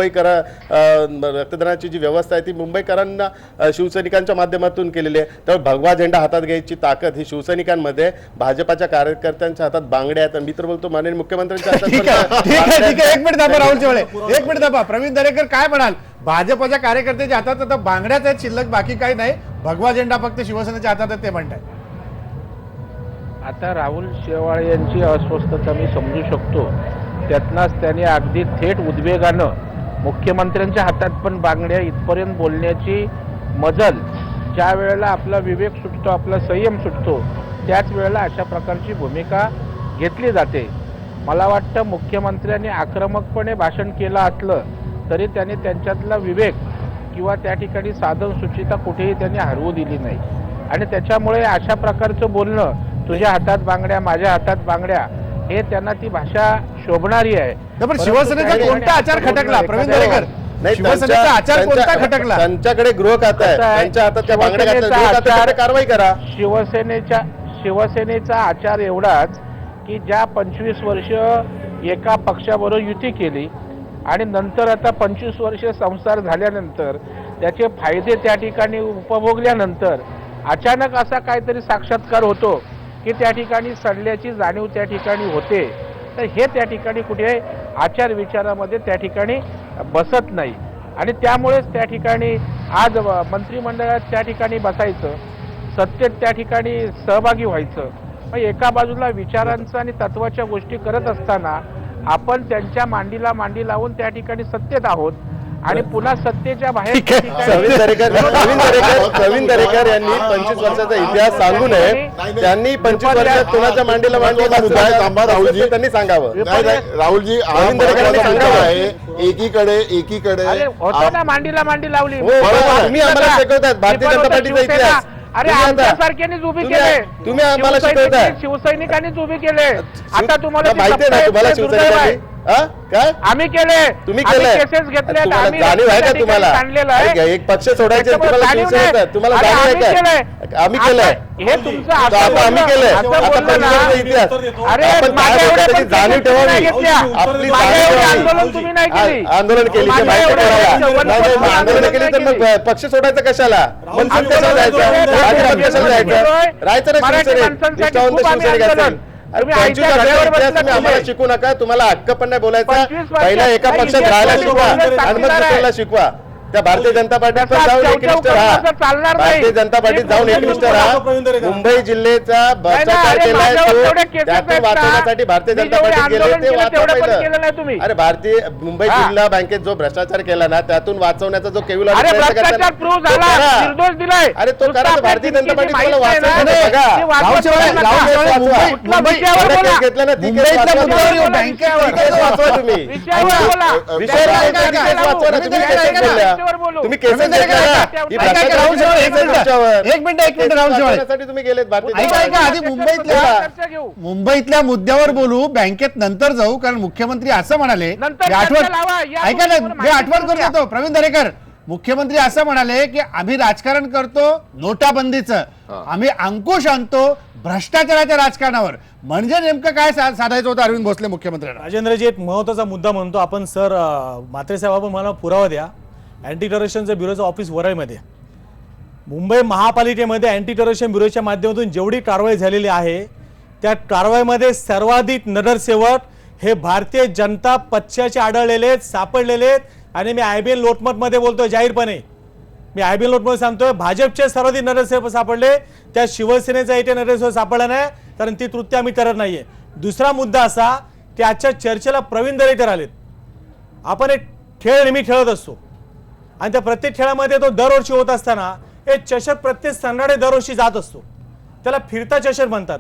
रक्तदानाची जी व्यवस्था आहे ती मुंबईकरांना शिवसैनिकांच्या माध्यमातून केलेली आहे. त्यामुळे भगवा झेंडा हातात घ्यायची ताकद ही शिवसैनिकांमध्ये, भाजपाच्या कार्यकर्त्यांच्या हातात बांगड्या आहेत. मी तर बोलतो माननीय मुख्यमंत्र्यांच्या हातात. ठीक आहे. एक मिनिट दाबा राहुल शेवाळे, एक मिनिट दाबा. प्रवीण दरेकर काय म्हणाल? भाजपच्या कार्यकर्त्याच्या हातात आता बांगड्याच आहेत शिल्लक, बाकी काही नाही. भगवा झेंडा फक्त शिवसेनेच्या हातात आहे ते म्हणताय. आता राहुल शेवाळे यांची अस्वस्थता मी समजू शकतो. त्यातनंच त्यांनी अगदी थेट उद्वेगानं मुख्यमंत्र्यांच्या हातात पण बांगड्या इथपर्यंत बोलण्याची मजल, ज्या वेळेला आपला विवेक सुटतो, आपला संयम सुटतो, त्याच वेळेला अशा प्रकारची भूमिका घेतली जाते. मला वाटतं मुख्यमंत्र्यांनी आक्रमकपणे भाषण केलं असलं तरी त्यांनी त्यांच्यातला विवेक किंवा त्या ठिकाणी साधन सुचिता कुठेही त्यांनी हरवू दिली नाही. आणि त्याच्यामुळे अशा प्रकारचं बोलणं, तुझ्या हातात बांगड्या माझ्या हातात बांगड्या, हे त्यांना ती भाषा शोभणारी आहे. पण शिवसेनेचा कोणता आचार खटकला प्रवीण दरेकर? शिवसेनेचा आचार कोणता खटकला? त्यांच्याकडे गृह खातं आहे, त्यांच्या हातात त्या बांगड्या घातल्या, कारवाई करा. शिवसेनेचा आचार एवढाच की ज्या 25 वर्ष एका पक्षाबरोबर युती केली आणि नंतर आता 25 वर्ष संसार झाल्यानंतर त्याचे फायदे त्या ठिकाणी उपभोगल्यानंतर अचानक असा काहीतरी साक्षात्कार होतो की त्या ठिकाणी सडल्याची जाणीव त्या ठिकाणी होते. तर हे त्या ठिकाणी कुठे आचार विचारामध्ये त्या ठिकाणी बसत नाही. आणि त्यामुळेच त्या ठिकाणी आज मंत्रिमंडळात त्या ठिकाणी बसायचं, सत्तेत त्या ठिकाणी सहभागी व्हायचं. मग एका बाजूला विचारांचं आणि तत्वाच्या गोष्टी करत असताना आपण त्यांच्या मांडीला मांडी लावून त्या ठिकाणी सत्तेत आहोत आणि पुन्हा सत्तेच्या बाहेर प्रवीण दरेकर यांनी 25 वर्षाचा इतिहास सांगू नये. त्यांनी 25 वर्षात कोणाच्या मांडीला मांडी लावली त्यांनी सांगावं. राहुलजी, एकीकडे होतं ना मांडीला मांडी लावली. तुम्ही आम्हाला शिकवतात भारतीय जनता पार्टीचा इतिहास. अरे आमच्यासारख्यानीच उभी केले, तुम्ही आम्हाला शिकवताय. शिवसैनिकांनी उभी केले. आता तुम्हाला माहिती आहे ना तुम्हाला शिवसैनिकांनी काय आम्ही केले, तुम्ही केले, केसेस घेतले, जाणीव आहे का तुम्हाला? एक पक्ष सोडायचे तुम्हाला शिवसेनेचा तुम्हाला जाणीव आहे का? आम्ही केलंय हे तुमचं आम्ही केलंय. इतिहास जाणीव ठेवावी, आपली आंदोलन तुम्ही नाही केली, आंदोलन केली आंदोलन केली तर मग पक्ष सोडायचं कशाला? मनसेत कशाला जायचं? भाजपात कशाला जायचं? राहायचं ना शिवसेनेत, निष्ठावंत सैनिक असेल. आम्हाला शिकू नका, तुम्हाला हक्क पण नाही बोलायचा. पहिला एका पक्षात राहायला शिकवा आणि मग दुसऱ्याला शिकवा. त्या भारतीय जनता पार्टीत पण जाऊन एकनिष्ठ राहा. भारतीय जनता पार्टीत जाऊन एकनिष्ठ राहा. मुंबई जिल्ह्याचा भ्रष्टाचार केलाय त्यातून वाचवण्यासाठी भारतीय जनता पार्टीत गेले ते वाचवा पहिलं. अरे मुंबई जिल्हा बँकेत जो भ्रष्टाचार केला ना त्यातून वाचवण्याचा जो केवळ अरे तो करा. भारतीय जनता पार्टी तुम्हाला वाचवण्याचं घेतलं ना ती वाचवा तुम्ही. तुम्ही केसेस एक मिनिट राहुल शेवाळे, तुम्ही गेलेत आधी मुंबईतल्या मुद्द्यावर बोलू, बँकेत नंतर जाऊ. कारण मुख्यमंत्री असं म्हणाले, ऐका ना, मी आठवण करत होतो प्रवीण दरेकर. मुख्यमंत्री असं म्हणाले की आम्ही राजकारण करतो नोटाबंदीचं, आम्ही अंकुश आणतो भ्रष्टाचाराच्या राजकारणावर. म्हणजे नेमकं काय साधायचं होतं अरविंद भोसले मुख्यमंत्र्यांना? राजेंद्रजी, एक महत्वाचा मुद्दा म्हणतो आपण. सर म्हात्रे साहेब, आपण मला पुरावा द्या. अँटी टेररिझमचं ब्युरोचं ऑफिस वरळीमध्ये, मुंबई महापालिकेमध्ये अँटी टेररिझम ब्युरोच्या माध्यमातून जेवढी कारवाई झालेली आहे त्या कारवाईमध्ये सर्वाधिक नगरसेवक हे भारतीय जनता पक्षाचे आढळलेले आहेत, सापडलेले आहेत. आणि मी IBN लोटमतमध्ये बोलतोय जाहीरपणे, मी IBN लोटमध्ये सांगतोय, भाजपचे सर्वाधिक नगरसेवक सापडले, त्या शिवसेनेचा इथे नगरसेवक सापडला नाही, कारण ती कृत्य आम्ही करत नाहीये. दुसरा मुद्दा असा की आजच्या चर्चेला प्रवीण दरेकर आलेत. आपण एक खेळ नेहमी खेळत असतो. आणि त्या प्रत्येक खेळामध्ये तो दरवर्षी होत असताना एक चषक प्रत्येक सन्नाडे दरवर्षी जात असतो, त्याला फिरता चषक म्हणतात.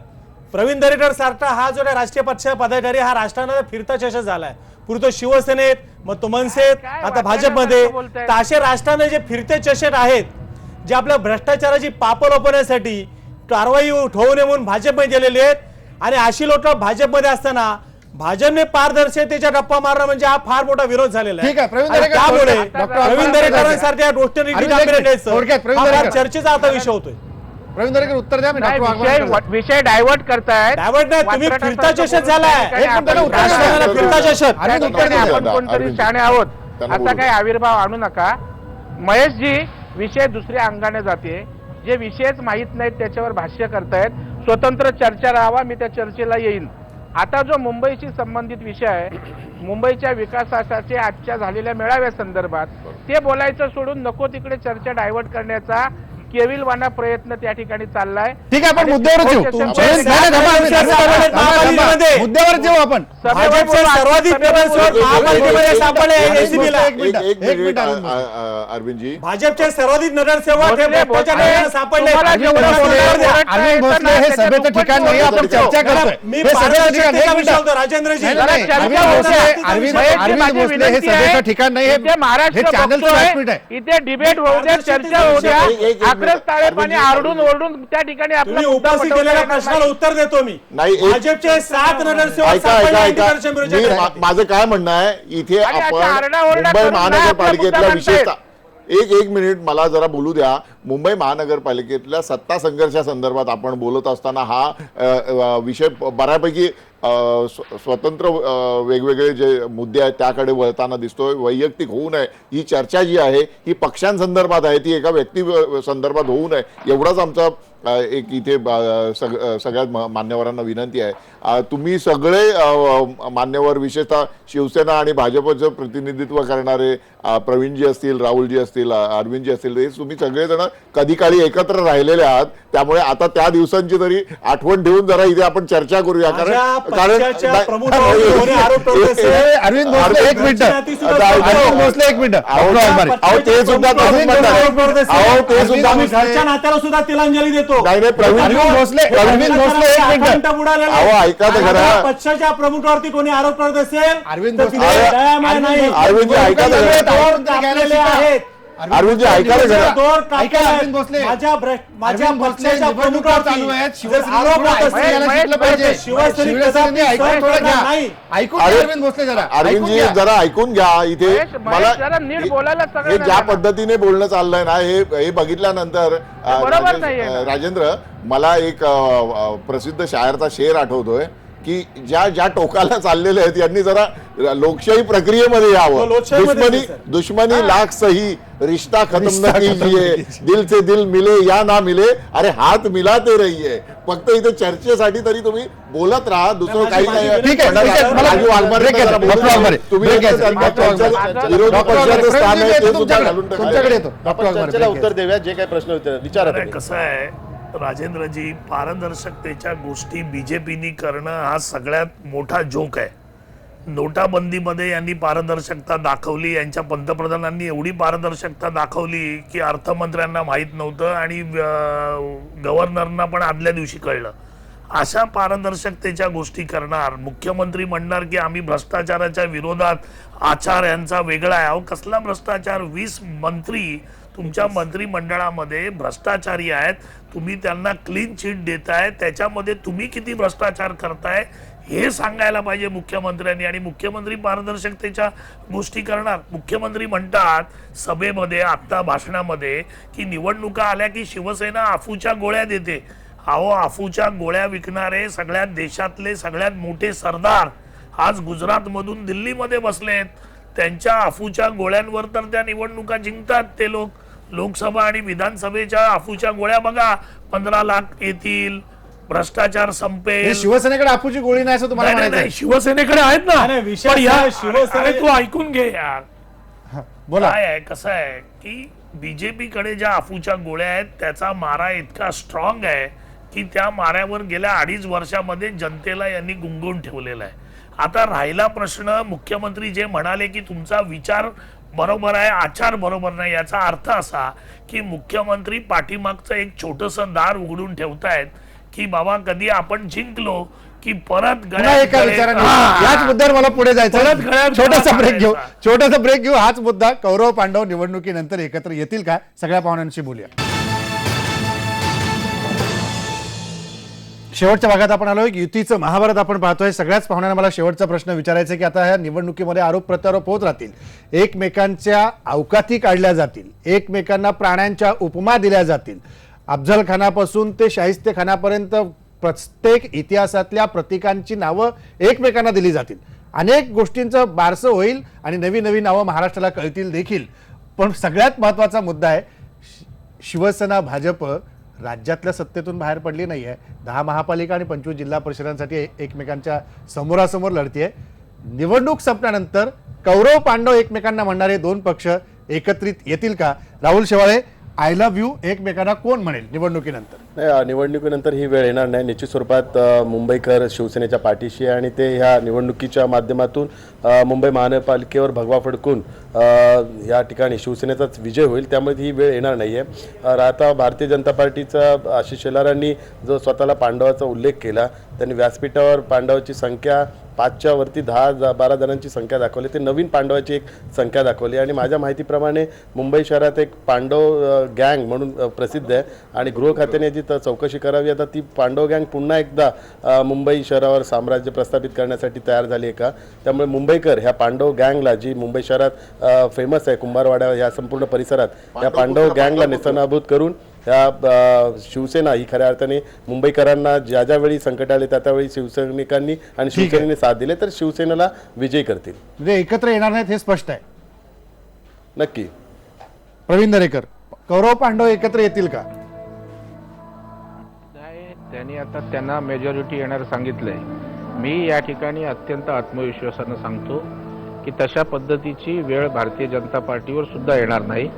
प्रवीण दरेकर सारखा हा जो राष्ट्रीय पक्ष पदाधिकारी हा राष्ट्रानं फिरता चषक झालाय. पूर्वी तो शिवसेनेत, मग तो मनसेत, आता भाजपमध्ये. तर असे राष्ट्राने जे फिरते चषक आहेत जे आपल्या भ्रष्टाचाराची पापं लपवण्यासाठी कारवाई होऊ नये म्हणून भाजपमध्ये गेलेले आहेत. आणि अशी लोक भाजपमध्ये असताना भाजपने पारदर्शकतेच्या गप्पा मारणं म्हणजे हा फार मोठा विरोध झालेला ठीक आहे, प्रवीण आणि दरेकर, त्यामुळे डॉक्टर प्रवीण दरेकरांसारख्या गोष्टी थोडक्यात प्रवीण दरेकर. चर्चेचा आता विषय होतोय. प्रवीण दरेकर उत्तर द्या. मी नाही, डॉक्टर वाघमारेकडे विषय डायव्हर्ट करतायत. डायव्हर्ट नाही, तुम्ही वात्रटासारखं फिरता चषक बोलून झालाय. काही एक मिनिट, आपण उत्तर काय द्या. नाही. फिरता चषक. अरविंद, उत्तर द्या. आपण कोणतरी अरविंद. शाणे आहोत त्यांना असा बोलू काही आविर्भाव आणू नका. महेशजी, विषय दुसऱ्या अंगाने जाते. जे विषयच माहीत नाहीत त्याच्यावर भाष्य करतायत. स्वतंत्र चर्चा राहावा, मी त्या चर्चेला येईन. आता जो मुंबईशी संबंधित विषय आहे, मुंबईच्या विकासाच्या आजच्या झालेल्या मेळाव्या संदर्भात ते बोलायचं सोडून नको तिकडे चर्चा डायव्हर्ट करण्याचा केविलवाना प्रयत्न त्या ठिकाणी चाललाय. ठीक आहे, आपण आणि मुद्द्यावरच येऊ. तुमच्या प्रवीण, नाही, नाही, थांबा, थांबा. मुद्द्यावरच येऊ आपण. भाजपचे सर्वाधिक नगरसेवक महापालिकेमध्ये सापडले ACB ला. एक एक मिनिट मिनिट, अरविंदजी. भाजपचे सर्वाधिक नगरसेवक हे भोसले, भ्रष्टाचारात सापडले. तुम्हाला जेवढं अरविंद भोसले हे सभेचं ठिकाण नाही, आपण चर्चा करतोय. मी हे सभेचं ठिकाण पारदर्शकतेचा एक विषय मिनिट. होतो राजेंद्रजी. नाही, नाही, चर्चा अरविंद होऊ भोसले, द्या. अरविंद महेशजी, माझी भोसले हे विनंती सभेचं आहे, ठिकाण नाही. इथे हे महाराष्ट्र चॅनलचं बघतोय, व्यासपीठ आहे. इथे डिबेट होऊ द्या, चर्चा होऊ द्या. एक आक्रस मिनिट. ताळेपणे आरडून ओरडून त्या ठिकाणी आपला तुम्ही मुद्दा उपस्थित पटवता केलेल्या येणार प्रश्नाला नाही. उत्तर देतो मी. नाही, भाजपचे 7 नगरसेवक ऐका सापडले ऐका ऐका अँटी-करप्शन ब्युरोच्या मी गटात. माझं काय म्हणणं आहे, इथे आणि आपण अशा आरडाओरडा मुंबई करून महानगरपालिकेतल्या नाही, विशेषतः एक मिनिट मला जरा बोलू द्या. मुंबई महानगरपालिकेतल्या सत्ता संघर्षासंदर्भात आपण बोलत असताना हा विषय बऱ्यापैकी स्वतंत्र वेगवेगळे जे मुद्दे आहेत त्याकडे वळताना दिसतोय. वैयक्तिक होऊ नये ही चर्चा जी आहे ही पक्षांसंदर्भात आहे, ती एका व्यक्ती संदर्भात होऊ नये एवढाच आमचा एक इथे सगळ्यात मान्यवरांना विनंती आहे. तुम्ही सगळे मान्यवर विशेषतः शिवसेना आणि भाजपचं प्रतिनिधित्व करणारे प्रवीणजी असतील, राहुलजी असतील, अरविंदजी असतील, हे तुम्ही सगळेजण कधी काळी एकत्र राहिलेले आहात. त्यामुळे आता त्या दिवसांची तरी आठवण ठेवून जरा इथे आपण चर्चा करूया. अरविंद भोसले एक मिनिट. अरविंद भोसले एक मिनिट. अहो ते सुद्धा तसंच म्हणतात. अहो ते सुद्धा घरच्या नात्याला सुद्धा तिलांजली देतो. नाही नाही अरविंद भोसले एक मिनिट. अहो ऐका तर खरं. पक्षाच्या प्रमुखावरती कोणी आरोप करत असेल अरविंद तर भोसले तिथे दयामाय नाही. अरविंदजी ऐका तर खरं. दोर कापलेले आहेत. अरविंदजी ऐका तर खरं. दोर ऐका, कापलेले अरविंद भोसले. आहेत. माझ्या अरविंद भोसले पक्षाच्या निवडणुका प्रमुखावरती चालू आहेत. जर आरोप होत शिवसेनेला असेल, महेश, शिकलं पाहिजे. शिवसैनिक शिवसेनेने ऐकून सहन थोडं करणार घ्या. नाही. ऐकून घ्या अरविंद भोसले जरा. ऐकून अरविंदजी घ्या. जरा ऐकून घ्या. इथे महेश, जरा नीट बोलायला सगळं हे ज्या नाही. पद्धतीने बोलणं चाललंय ना हे बघितल्यानंतर बरोबर नाहीये ना. राजेंद्र मला एक प्रसिद्ध शायरचा शेर आठवतोय की ज्या टोकाला चाललेले आहेत यांनी जरा लोकशाही प्रक्रियेमध्ये यावं. लोकशाहीमध्ये सर. दुश्मनी लाख सही रिश्ता खत्म न कीजिए, दिल से दिल मिले या ना मिले, अरे हात मिलाते रहिए. फक्त इथे चर्चेसाठी तरी तुम्ही बोलत राहा, दुसरं काही नाही. ठीक आहे, ठीक आहे. मला राजू वाघमारे break जरा घ्या. बोलू डॉक्टर वाघमारे. द्या. तुम्ही break घ्या. त्यांच्या- डॉक्टर त्यांच्या वाघमारे. विरोधी डॉक्टर पक्षाचं वाघमारे. स्थान आहे ते सुद्धा तुमच्याकडे घालून टाका. तुमच्याकडे येतो. डॉक्टर वाघमारे. चर्चेला उत्तर देऊया. जे काही प्रश्न विचारा अरे तुम्ही. कसं आहे राजेंद्रजी, पारदर्शकतेच्या गोष्टी बीजेपीनी करणं हा सगळ्यात मोठा जोक आहे. नोटाबंदीमध्ये यांनी पारदर्शकता दाखवली, यांच्या पंतप्रधानांनी एवढी पारदर्शकता दाखवली की अर्थमंत्र्यांना माहीत नव्हतं आणि गव्हर्नरना पण आदल्या दिवशी कळलं. अशा पारदर्शकतेच्या गोष्टी करणार, मुख्यमंत्री म्हणणार की आम्ही भ्रष्टाचाराच्या विरोधात, आचार यांचा वेगळा आहे. अहो कसला भ्रष्टाचार? 20 मंत्री तुमच्या मंत्रिमंडळामध्ये भ्रष्टाचारी आहेत. तुम्ही त्यांना क्लीन चिट देताय, त्याच्यामध्ये तुम्ही किती भ्रष्टाचार करताय हे सांगायला पाहिजे मुख्यमंत्र्यांनी. आणि मुख्यमंत्री पारदर्शकतेच्या गोष्टी करणार. मुख्यमंत्री म्हणतात सभेमध्ये आत्ता भाषणामध्ये की निवडणुका आल्या की शिवसेना अफूच्या गोळ्या देते. अहो अफूच्या गोळ्या विकणारे सगळ्यात देशातले सगळ्यात मोठे सरदार आज गुजरातमधून दिल्लीमध्ये बसलेत. त्यांच्या अफूच्या गोळ्यांवर तर त्या निवडणुका जिंकतात ते लोक. लोकसभा आणि विधानसभेच्या अफूच्या गोळ्या बघा, 15 लाख येतील, भ्रष्टाचार संपेल. शिवसेनेकडे अफूची गोळी नाही असं तुम्हाला नाही, नाही, म्हणायचं नाही, शिवसेनेकडे आहेत ना. नाही, विषय पण या- शिवसेने- अरे तू ऐकून घे यार. बोला. काय आहे, कसं आहे की बीजेपीकडे ज्या अफूच्या गोळ्या आहेत त्याचा मारा इतका स्ट्रॉंग आहे की त्या माऱ्यावर गेल्या 2.5 वर्षामध्ये जनतेला यांनी गुंगवून ठेवलेला आहे. आता राहिला प्रश्न, मुख्यमंत्री जे म्हणाले की तुमचा विचार बरोबर आहे, आचार बरोबर नाही. याचा अर्थ असा की मुख्यमंत्री पाठीमागचं एक छोटंसं दार उघडून ठेवतायत की बाबा कधी आपण जिंकलो की परत पुन्हा एका विचाराने हा. याच मुद्द्यावर मला पुढे परत जायचं गळ्यात छोटासा गळा ब्रेक घेऊ घालायचा. छोटासा ब्रेक घेऊ. हाच मुद्दा कौरव पांडव निवडणुकीनंतर एकत्र येतील का, सगळ्या पाहुण्यांशी बोलूया. शेवटच्या भागात आपण आलोय. युतीचं महाभारत आपण पाहतोय. सगळ्याच पाहुण्यांना मला शेवटचा प्रश्न विचारायचा आहे की आता ह्या निवडणुकीमध्ये आरोप प्रत्यारोप होत राहतील, एकमेकांच्या अवकाती काढल्या जातील, एकमेकांना प्राण्यांच्या उपमा दिल्या जातील. अफजल खानापासून ते शाहिस्ते खानापर्यंत प्रत्येक इतिहासातल्या प्रतीकांची नावं एकमेकांना दिली जातील. अनेक गोष्टींचं बारसं होईल आणि नवी नवी नावं महाराष्ट्राला कळतील देखील. पण सगळ्यात महत्त्वाचा मुद्दा आहे, शिवसेना भाजप राज्यातल्या सत्तेतून बाहेर पडली नाही आहे. 10 महापालिका आणि 25 जिल्हा परिषदांसाठी एकमेकांच्या समोरासमोर लढतीये. निवडणूक संपल्यानंतर कौरव पांडव एकमेकांना म्हणणारे दोन पक्ष एकत्रित येतील का? Rahul Shewale, I love you एकमेकांना कोण म्हणेल निवडणुकीनंतर? नाही, निवडणुकीनंतर ही वेळ येणार नाही. निश्चित स्वरूपात मुंबईकर शिवसेनेच्या पाठीशी आणि ते ह्या निवडणुकीच्या माध्यमातून मुंबई महानगरपालिकेवर भगवा फडकून या ठिकाणी शिवसेनेचाच विजय होईल. त्यामुळे ही वेळ येणार नाही आहे. आता भारतीय जनता पार्टीचा आशिष शेलारांनी जो स्वतःला पांडवाचा उल्लेख केला, त्यांनी व्यासपीठावर पांडवाची संख्या 5च्या वरती 10-12 जणांची संख्या दाखवली. ते नवीन पांडवाची एक संख्या दाखवली आणि माझ्या माहितीप्रमाणे मुंबई शहरात एक पांडव गँग म्हणून प्रसिद्ध आहे आणि गृह खात्याने याची चौकशी करावी. आता ती पांडव गँग पुन्हा एकदा मुंबई शहरावर साम्राज्य प्रस्थापित करण्यासाठी तयार झाली आहे का? त्यामुळे मुंबईकर ह्या पांडव गँगला, जी मुंबई शहरात फेमस आहे, कुंभारवाडा या संपूर्ण परिसरात या पांडव गँगला नेस्तनाबूत करून या शिवसेना ही खऱ्या अर्थाने मुंबईकरांना ज्या ज्यावेळी संकट आले त्यावेळी शिवसैनिकांनी आणि शिवसेनेने साथ दिले तर शिवसेनेला विजयी करतील. म्हणजे एकत्र येणार नाहीत हे स्पष्ट आहे. नक्की. प्रवीण दरेकर, कौरव पांडव एकत्र येतील का? नाही, त्यांनी आता त्यांना मेजॉरिटी येणार सांगितलंय. मी या ठिकाणी अत्यंत आत्मविश्वासानं सांगतो की तशा पद्धतीची वेळ भारतीय जनता पार्टीवर सुद्धा येणार नाही.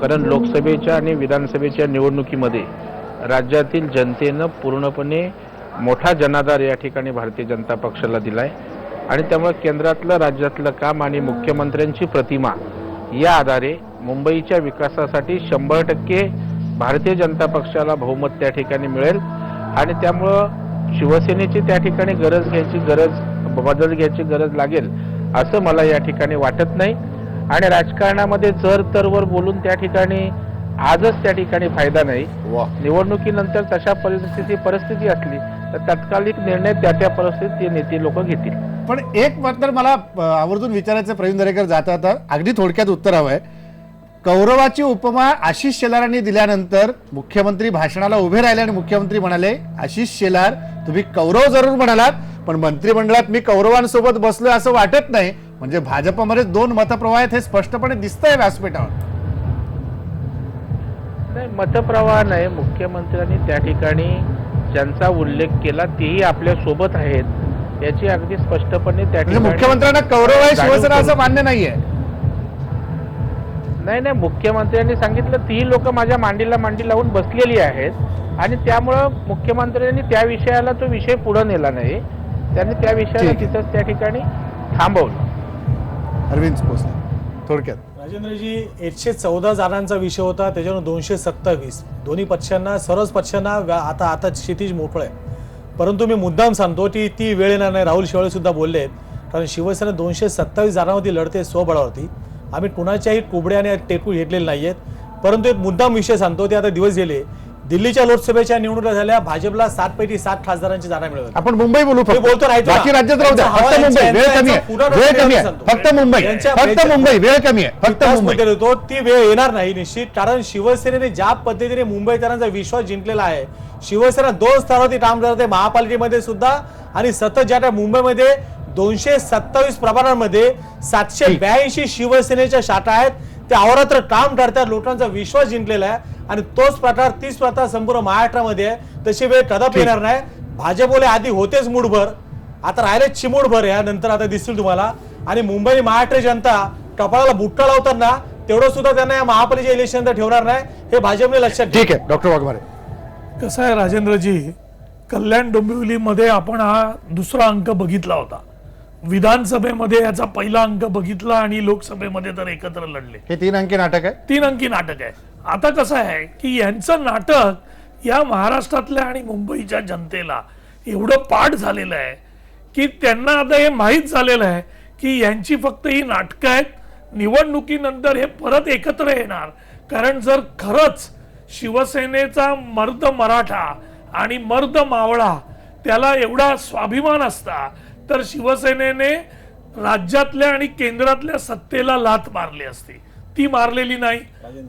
कारण लोकसभेच्या आणि विधानसभेच्या निवडणुकीमध्ये राज्यातील जनतेनं पूर्णपणे मोठा जनाधार या ठिकाणी भारतीय जनता पक्षाला दिलाय आणि त्यामुळे केंद्रातलं राज्यातलं काम आणि मुख्यमंत्र्यांची प्रतिमा या आधारे मुंबईच्या विकासासाठी 100% भारतीय जनता पक्षाला बहुमत त्या ठिकाणी मिळेल आणि त्यामुळं शिवसेनेची त्या ठिकाणी बदल घ्यायची गरज लागेल असं मला या ठिकाणी वाटत नाही. आणि राजकारणामध्ये जर तरवर बोलून त्या ठिकाणी आजच त्या ठिकाणी फायदा नाही. निवडणुकीनंतर तशा परिस्थिती असली तर तात्कालिक निर्णय त्या परिस्थितीत नेते लोक घेतील. पण एक मात्र मला आवर्जून विचारायचं प्रवीण दरेकर जाता आता अगदी थोडक्यात उत्तर हवंय. कौरवाची उपमा आशिष शेलारांनी दिल्यानंतर मुख्यमंत्री भाषणाला उभे राहिले आणि मुख्यमंत्री म्हणाले, आशिष शेलार तुम्ही कौरव जरूर म्हणालात पण मंत्रिमंडळात मी कौरवांसोबत बसलोय असं वाटत नाही. म्हणजे भाजपमध्ये 2 मतप्रवाह आहेत हे स्पष्टपणे दिसतंय व्यासपीठावर. नाही, मतप्रवाह नाही. मुख्यमंत्र्यांनी त्या ठिकाणी ज्यांचा उल्लेख केला तेही आपल्या सोबत आहेत याची अगदी स्पष्टपणे त्या म्हणजे ठिकाणी मुख्यमंत्र्यांना कौरव आहे शिवसेना असं मान्य नाहीये. नाही, मुख्यमंत्र्यांनी सांगितलं तीही लोक माझ्या मांडीला मांडी लावून बसलेली आहेत आणि त्यामुळं मुख्यमंत्र्यांनी त्या विषयाला तो विषय पुढे नेला नाही. त्यांनी त्या विषयाला तिथंच त्या ठिकाणी थांबवलं. अरविंद भोसले थोडक्यात. राजेंद्रजी, 114 जागांचा विषय होता, त्याच्यावर 227. दोन्ही पक्षांना, सर्वच पक्षांना आता क्षितिज मोकळं आहे. परंतु मी मुद्दाम सांगतो की ती वेळ येणार नाही. राहुल शेवाळे सुद्धा बोलले आहेत. कारण शिवसेना 227 जागांवरती लढते स्वबळावरती. आम्ही कुणाच्याही कुबड्या आणि टेकू घेतलेले नाही आहेत. परंतु एक मुद्दाम विषय सांगतो, ते आता दिवस गेले. दिल्लीच्या लोकसभेच्या निवडणुका झाल्या, भाजपला 7 पैकी 7 खासदारांची जागा मिळवली. आपण मुंबई बोलू फक्त. बोलतो नाही, बाकी राज्यात राहू द्या. फक्त मुंबई, वेळ कमी आहे, वेळ कमी आहे. फक्त मुंबई, फक्त मुंबई, वेळ कमी आहे. फक्त मुंबई. होतो ती वेळ येणार नाही निश्चित. कारण शिवसेनेने ज्या पद्धतीने मुंबईकरांचा विश्वास जिंकलेला आहे, शिवसेना 2 स्तरावरती काम करते, महापालिकेमध्ये सुद्धा आणि सतत ज्या मुंबईमध्ये 227 प्रभागांमध्ये 782 शिवसेनेच्या शाखा आहेत. ते अहोरात्र काम करतात, लोकांचा विश्वास जिंकलेला आहे आणि तोच प्रकार 30 प्रकार संपूर्ण महाराष्ट्रामध्ये आहे. तशी वेळ कदापि येणार नाही. भाजपले आधी होतेच मूडभर, आता राहिले चिमूडभर. यानंतर आता दिसतील तुम्हाला. आणि मुंबई महाराष्ट्र जनता कपाळाला बुट्टा लावताना तेवढं सुद्धा त्यांना या महापालिका इलेक्शन ठेवणार नाही, हे भाजपने लक्षात. ठीक आहे डॉक्टर वाघमारे. कसं आहे राजेंद्रजी, कल्याण डोंबिवलीमध्ये आपण हा दुसरा अंक बघितला होता. विधानसभेमध्ये याचा पहिला अंक बघितला आणि लोकसभेमध्ये तर एकत्र लढले. हे 3 अंकी नाटक आहे. 3 अंकी नाटक आहे. आता कसं आहे की यांचं नाटक या महाराष्ट्रातल्या आणि मुंबईच्या जनतेला एवढं पाठ झालेलं आहे की त्यांना आता हे माहीत झालेलं आहे की यांची फक्त ही नाटकं आहेत. निवडणुकीनंतर हे परत एकत्र येणार. कारण जर खरंच शिवसेनेचा मर्द मराठा आणि मर्द मावळा त्याला एवढा स्वाभिमान असता तर शिवसेनेने राज्यातल्या आणि केंद्रातल्या सत्तेला लाथ मारली असती. ती मारलेली नाही.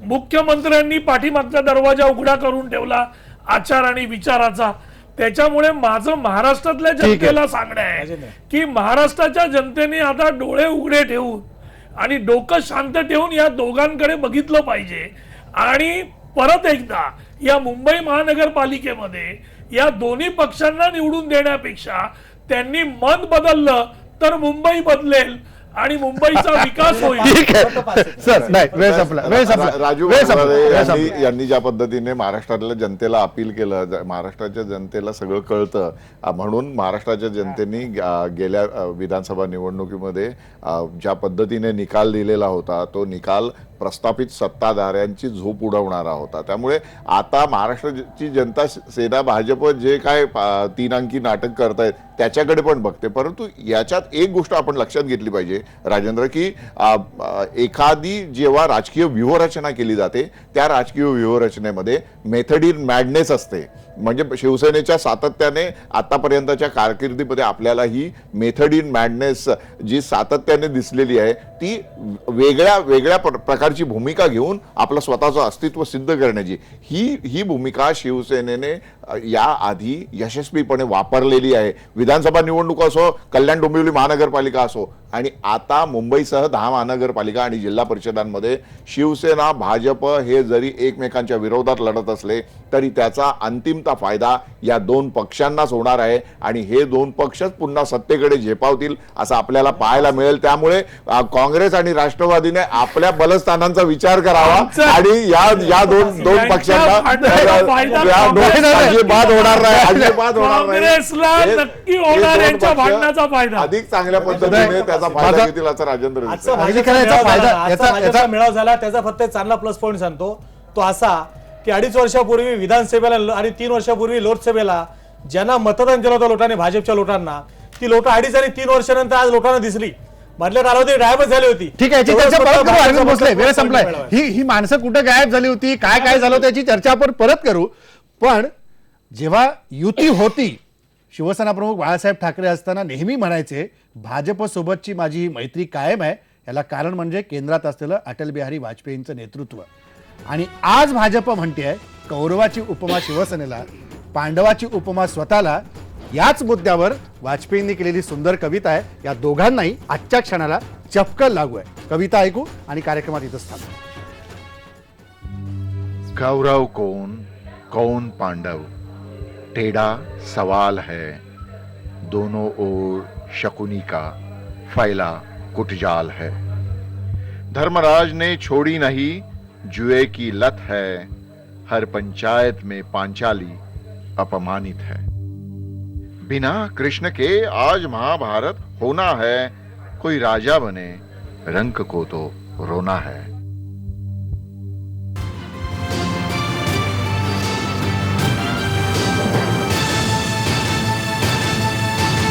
मुख्यमंत्र्यांनी पाठीमागचा दरवाजा उघडा करून ठेवला आचार आणि विचाराचा. त्याच्यामुळे माझं महाराष्ट्रातल्या जनतेला सांगणं आहे की महाराष्ट्राच्या जनतेने आता डोळे उघडे ठेवून आणि डोकं शांत ठेवून या दोघांकडे बघितलं पाहिजे आणि परत एकदा या मुंबई महानगरपालिकेमध्ये या दोन्ही पक्षांना निवडून देण्यापेक्षा त्यांनी मन बदललं तर मुंबई बदलेल आणि मुंबईचा विकास होईल. ठीक आहे सर, नाही वेळ संपला, वेळ संपला, राजू वेळ संपला, वाघमारे वेळ संपला. यांनी ज्या पद्धतीने महाराष्ट्रातल्या जनतेला अपील केलं, महाराष्ट्राच्या जनतेला सगळं कळतं म्हणून महाराष्ट्राच्या जनतेने गेल्या विधानसभा निवडणुकीमध्ये ज्या पद्धतीने निकाल दिलेला होता तो निकाल प्रस्थापित सत्ताधाऱ्यांची झोप उडवणारा होता. त्यामुळे आता महाराष्ट्राची जनता सेना भाजप जे काय 3 अंकी नाटक करतायत त्याच्याकडे पण बघते. परंतु याच्यात एक गोष्ट आपण लक्षात घेतली पाहिजे राजेंद्र की एखादी जेव्हा राजकीय व्यूहरचना केली जाते त्या राजकीय व्यूहरचनेमध्ये मेथड इन मॅडनेस असते. म्हणजे शिवसेनेच्या सातत्याने आतापर्यंतच्या कारकिर्दीमध्ये आपल्याला ही मेथड इन मॅडनेस जी सातत्याने दिसलेली आहे ती वेगळ्या प्रकारची भूमिका घेऊन आपलं स्वतःचं अस्तित्व सिद्ध करण्याची ही भूमिका शिवसेनेने या आधी यशस्वीपणे वापरलेली आहे. विधानसभा निवडणूक असो, कल्याण डोंबिवली महानगरपालिका असो आणि आता मुंबईसह 10 महानगरपालिका आणि जिल्हा परिषदांमध्ये शिवसेना भाजप हे जरी एकमेकांच्या विरोधात लढत असले तरी त्याचा अंतिमता फायदा या 2 पक्षांनाच होणार आहे आणि हे 2 पक्षच पुन्हा सत्तेकडे झेपावतील असं आपल्याला पाहायला मिळेल. त्यामुळे काँग्रेस आणि राष्ट्रवादीने आपल्या बलस्थानांचा विचार करावा आणि या दोन पक्षांना अजिबात होणार नाही, अजिबात होणार नाही. काँग्रेसला नक्की होणार यांच्या भांडणाचा फायदा. अधिक चांगल्या पद्धतीने त्याचा फायदा घेतील असं राजेंद्र दिसतंय. आजचा भाजपचा मेळावा झाला, आजचा भाजपचा मेळावा झाला त्याचा फक्त एक चांगला प्लस पॉईंट सांगतो. तो असा की 2.5 वर्षापूर्वी विधानसभेला आणि 3 वर्षापूर्वी लोकसभेला ज्यांना मतदान केलं होतं लोटांनी भाजपच्या लोटांना ती लोट 2.5 आणि 3 वर्षानंतर आज लोकांना दिसली. मधल्या कालावधी गायबच झाली होती. ठीक आहे, चर्चा परत करू. अर्जुन भोसले, वेळ संपलाय. ही माणसं कुठं गायब झाली होती, काय झालं त्याची चर्चा आपण परत करू. पण जेव्हा युती होती शिवसेना प्रमुख बाळासाहेब ठाकरे असताना नेहमी म्हणायचे भाजप सोबतची माझी ही मैत्री कायम आहे. याला कारण म्हणजे केंद्रात असलेलं अटल बिहारी वाजपेयींचं नेतृत्व. आणि आज भाजप म्हणते कौरवाची उपमा शिवसेनेला, पांडवाची उपमा स्वतःला. याच मुद्द्यावर वाजपेयींनी केलेली सुंदर कविता आहे. या दोघांनाही आजच्या क्षणाला चपकल लागू आहे. कविता ऐकू आणि कार्यक्रमात इथंच थांबू. कौरव कौन पांडव, टेढ़ा सवाल है, दोनों ओर शकुनी का फैला कुटजाल है. धर्मराज ने छोड़ी नहीं जुए की लत है, हर पंचायत में पांचाली अपमानित है. बिना कृष्ण के आज महाभारत होना है, कोई राजा बने रंक को तो रोना है.